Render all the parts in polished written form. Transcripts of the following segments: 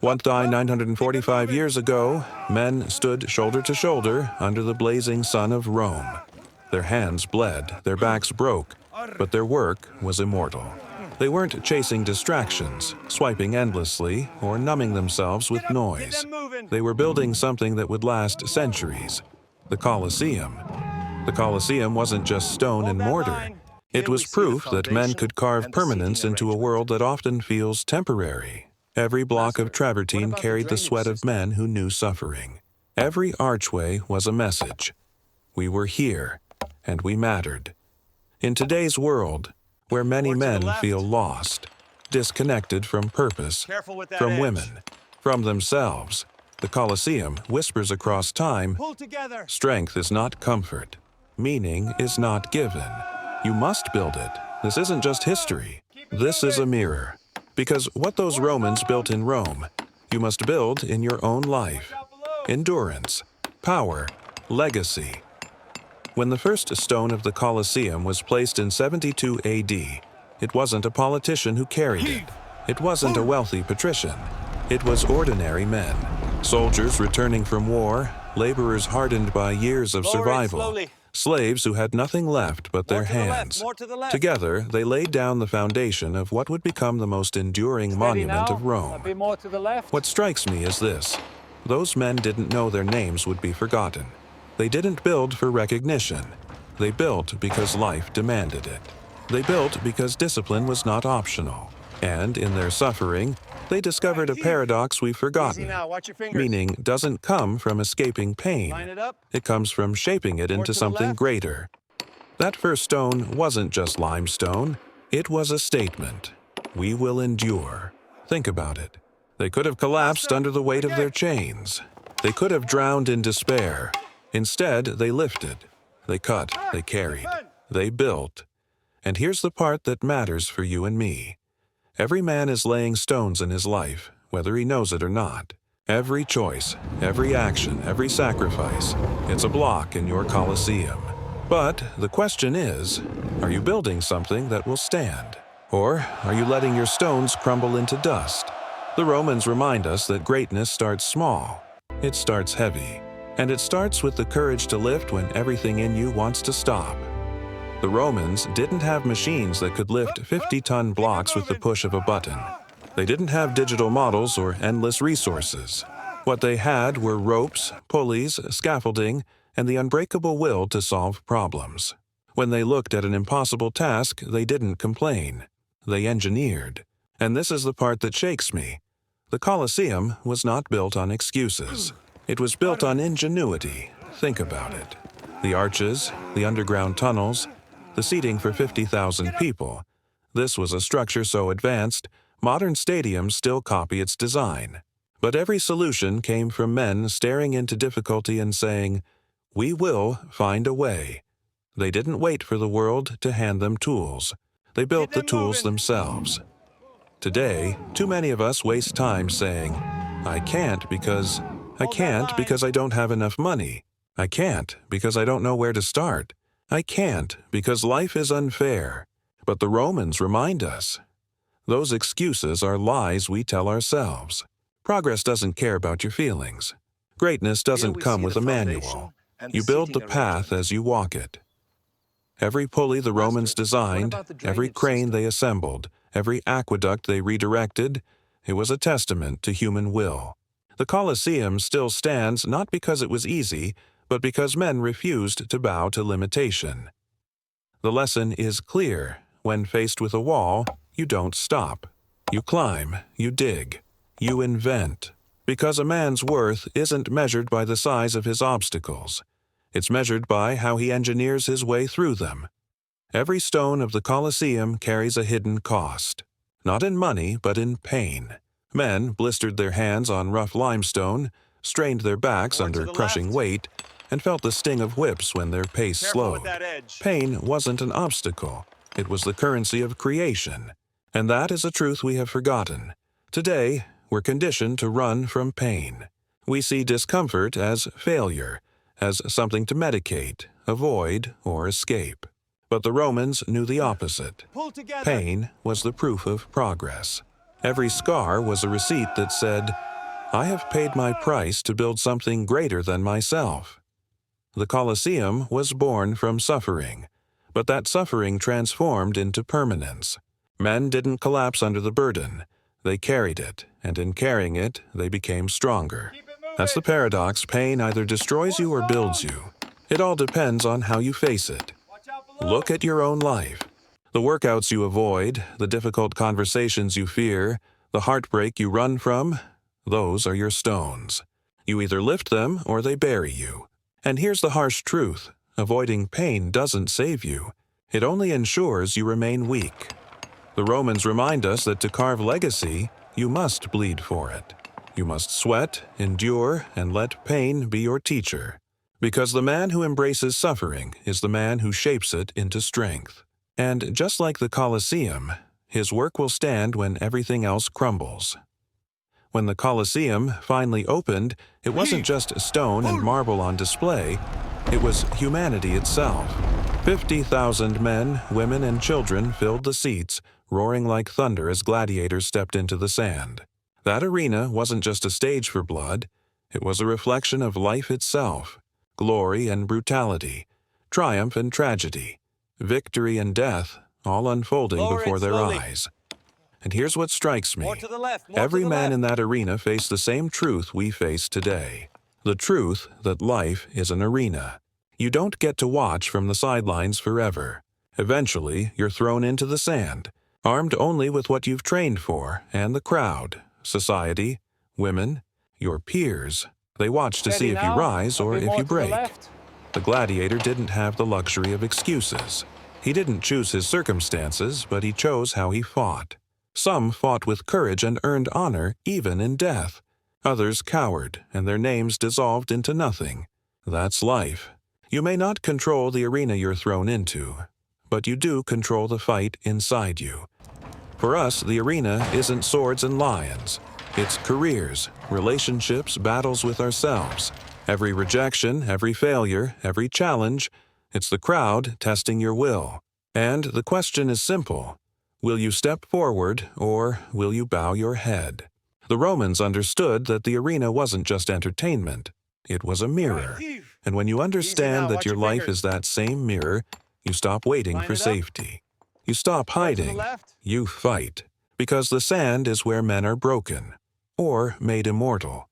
One day 945 years ago, men stood shoulder to shoulder under the blazing sun of Rome. Their hands bled, their backs broke, but their work was immortal. They weren't chasing distractions, swiping endlessly, or numbing themselves with noise. They were building something that would last centuries: the Colosseum. The Colosseum wasn't just stone and mortar. It was proof that men could carve permanence into a world that often feels temporary. Every block of travertine carried the sweat of men who knew suffering. Every archway was a message. We were here, and we mattered. In today's world, where many men feel lost, disconnected from purpose, from women, from themselves, the Colosseum whispers across time, strength is not comfort. Meaning is not given. You must build it. This isn't just history. This is a mirror. Because what those Romans built in Rome, you must build in your own life. Endurance, power, legacy. When the first stone of the Colosseum was placed in 72 AD, it wasn't a politician who carried it. It wasn't a wealthy patrician. It was ordinary men. Soldiers returning from war, laborers hardened by years of survival, slaves who had nothing left but their hands. Together, they laid down the foundation of what would become the most enduring monument of Rome. What strikes me is this: those men didn't know their names would be forgotten. They didn't build for recognition. They built because life demanded it. They built because discipline was not optional. And in their suffering, they discovered a paradox we've forgotten. Meaning doesn't come from escaping pain. It comes from shaping it into something greater. That first stone wasn't just limestone. It was a statement. We will endure. Think about it. They could have collapsed under the weight of their chains. They could have drowned in despair. Instead, they lifted. They cut. They carried. They built. And here's the part that matters for you and me. Every man is laying stones in his life, whether he knows it or not. Every choice, every action, every sacrifice, it's a block in your Colosseum. But the question is, are you building something that will stand? Or are you letting your stones crumble into dust? The Romans remind us that greatness starts small. It starts heavy. And it starts with the courage to lift when everything in you wants to stop. The Romans didn't have machines that could lift 50-ton blocks with the push of a button. They didn't have digital models or endless resources. What they had were ropes, pulleys, scaffolding, and the unbreakable will to solve problems. When they looked at an impossible task, they didn't complain. They engineered. And this is the part that shakes me. The Colosseum was not built on excuses. It was built on ingenuity. Think about it. The arches, the underground tunnels, the seating for 50,000 people. This was a structure so advanced, modern stadiums still copy its design. But every solution came from men staring into difficulty and saying, "We will find a way." They didn't wait for the world to hand them tools. They built the tools themselves. Today, too many of us waste time saying, I can't because I don't have enough money. I can't because I don't know where to start. I can't because life is unfair. But the Romans remind us. Those excuses are lies we tell ourselves. Progress doesn't care about your feelings. Greatness doesn't come with a manual. You build the path as you walk it. Every pulley the Romans designed, every crane they assembled, every aqueduct they redirected, it was a testament to human will. The Colosseum still stands not because it was easy, but because men refused to bow to limitation. The lesson is clear. When faced with a wall, you don't stop. You climb, you dig, you invent. Because a man's worth isn't measured by the size of his obstacles. It's measured by how he engineers his way through them. Every stone of the Colosseum carries a hidden cost. Not in money, but in pain. Men blistered their hands on rough limestone, strained their backs under crushing weight, and felt the sting of whips when their pace slowed. Pain wasn't an obstacle. It was the currency of creation. And that is a truth we have forgotten. Today, we're conditioned to run from pain. We see discomfort as failure, as something to medicate, avoid, or escape. But the Romans knew the opposite. Pain was the proof of progress. Every scar was a receipt that said, I have paid my price to build something greater than myself. The Colosseum was born from suffering, but that suffering transformed into permanence. Men didn't collapse under the burden. They carried it, and in carrying it, they became stronger. That's the paradox. Pain either destroys you or builds you. It all depends on how you face it. Look at your own life. The workouts you avoid, the difficult conversations you fear, the heartbreak you run from, those are your stones. You either lift them or they bury you. And here's the harsh truth. Avoiding pain doesn't save you. It only ensures you remain weak. The Romans remind us that to carve legacy, you must bleed for it. You must sweat, endure, and let pain be your teacher. Because the man who embraces suffering is the man who shapes it into strength. And just like the Colosseum, his work will stand when everything else crumbles. When the Colosseum finally opened, it wasn't just stone and marble on display, it was humanity itself. 50,000 men, women, and children filled the seats, roaring like thunder as gladiators stepped into the sand. That arena wasn't just a stage for blood, it was a reflection of life itself. Glory and brutality, triumph and tragedy, victory and death, all unfolding before their eyes. And here's what strikes me. Every man in that arena faced the same truth we face today. The truth that life is an arena. You don't get to watch from the sidelines forever. Eventually, you're thrown into the sand, armed only with what you've trained for, and the crowd, society, women, your peers. They watch to see if you rise or if you break. The gladiator didn't have the luxury of excuses. He didn't choose his circumstances, but he chose how he fought. Some fought with courage and earned honor even in death. Others cowered, and their names dissolved into nothing. That's life. You may not control the arena you're thrown into, but you do control the fight inside you. For us, the arena isn't swords and lions. It's careers, relationships, battles with ourselves. Every rejection, every failure, every challenge, it's the crowd testing your will. And the question is simple. Will you step forward, or will you bow your head? The Romans understood that the arena wasn't just entertainment. It was a mirror. And when you understand that your life is that same mirror, you stop waiting for safety. You stop hiding. You fight. Because the sand is where men are broken, or made immortal.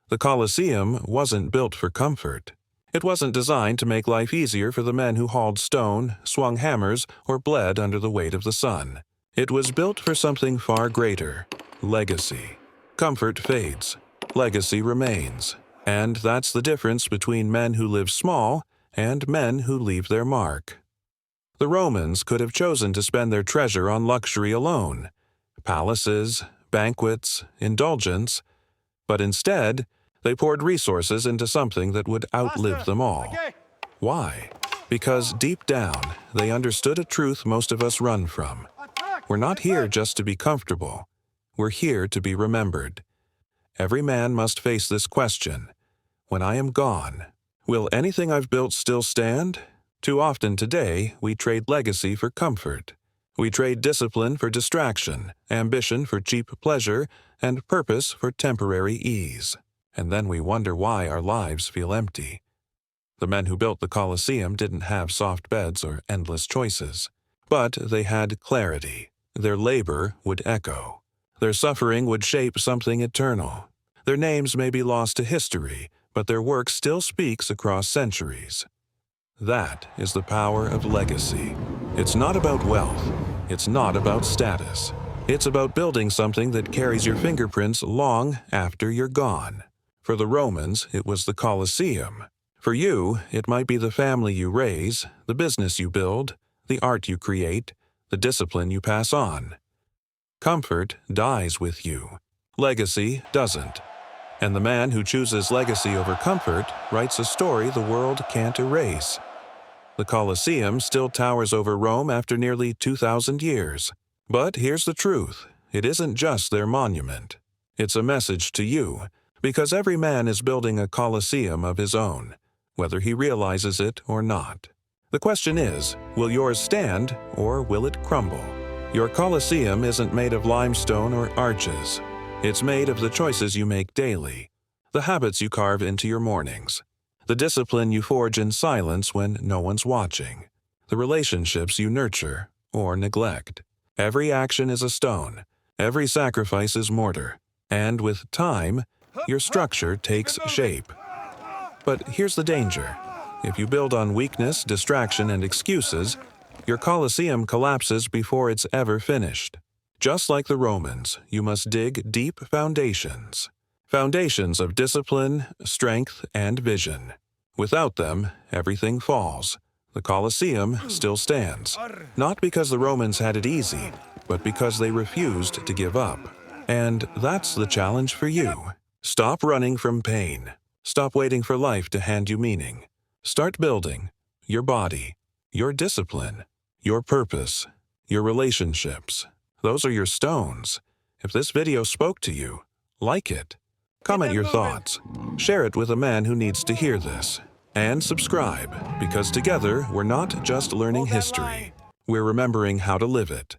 The Colosseum wasn't built for comfort. It wasn't designed to make life easier for the men who hauled stone, swung hammers, or bled under the weight of the sun. It was built for something far greater: legacy. Comfort fades. Legacy remains. And that's the difference between men who live small and men who leave their mark. The Romans could have chosen to spend their treasure on luxury alone: palaces, banquets, indulgence, but instead, they poured resources into something that would outlive them all. Why? Because deep down, they understood a truth most of us run from. We're not here just to be comfortable. We're here to be remembered. Every man must face this question. When I am gone, will anything I've built still stand? Too often today, we trade legacy for comfort. We trade discipline for distraction, ambition for cheap pleasure, and purpose for temporary ease. And then we wonder why our lives feel empty. The men who built the Colosseum didn't have soft beds or endless choices, but they had clarity. Their labor would echo. Their suffering would shape something eternal. Their names may be lost to history, but their work still speaks across centuries. That is the power of legacy. It's not about wealth. It's not about status. It's about building something that carries your fingerprints long after you're gone. For the Romans, it was the Colosseum. For you, it might be the family you raise, the business you build, the art you create, the discipline you pass on. Comfort dies with you. Legacy doesn't. And the man who chooses legacy over comfort writes a story the world can't erase. The Colosseum still towers over Rome after nearly 2,000 years. But here's the truth. It isn't just their monument. It's a message to you, because every man is building a Colosseum of his own, whether he realizes it or not. The question is, will yours stand or will it crumble? Your Colosseum isn't made of limestone or arches. It's made of the choices you make daily, the habits you carve into your mornings, the discipline you forge in silence when no one's watching, the relationships you nurture or neglect. Every action is a stone, every sacrifice is mortar, and with time, your structure takes shape. But here's the danger. If you build on weakness, distraction, and excuses, your Colosseum collapses before it's ever finished. Just like the Romans, you must dig deep foundations. Foundations of discipline, strength, and vision. Without them, everything falls. The Colosseum still stands, not because the Romans had it easy, but because they refused to give up. And that's the challenge for you. Stop running from pain. Stop waiting for life to hand you meaning. Start building your body, your discipline, your purpose, your relationships. Those are your stones. If this video spoke to you, like it. Comment your thoughts. Share it with a man who needs to hear this. And subscribe, because together we're not just learning history. We're remembering how to live it.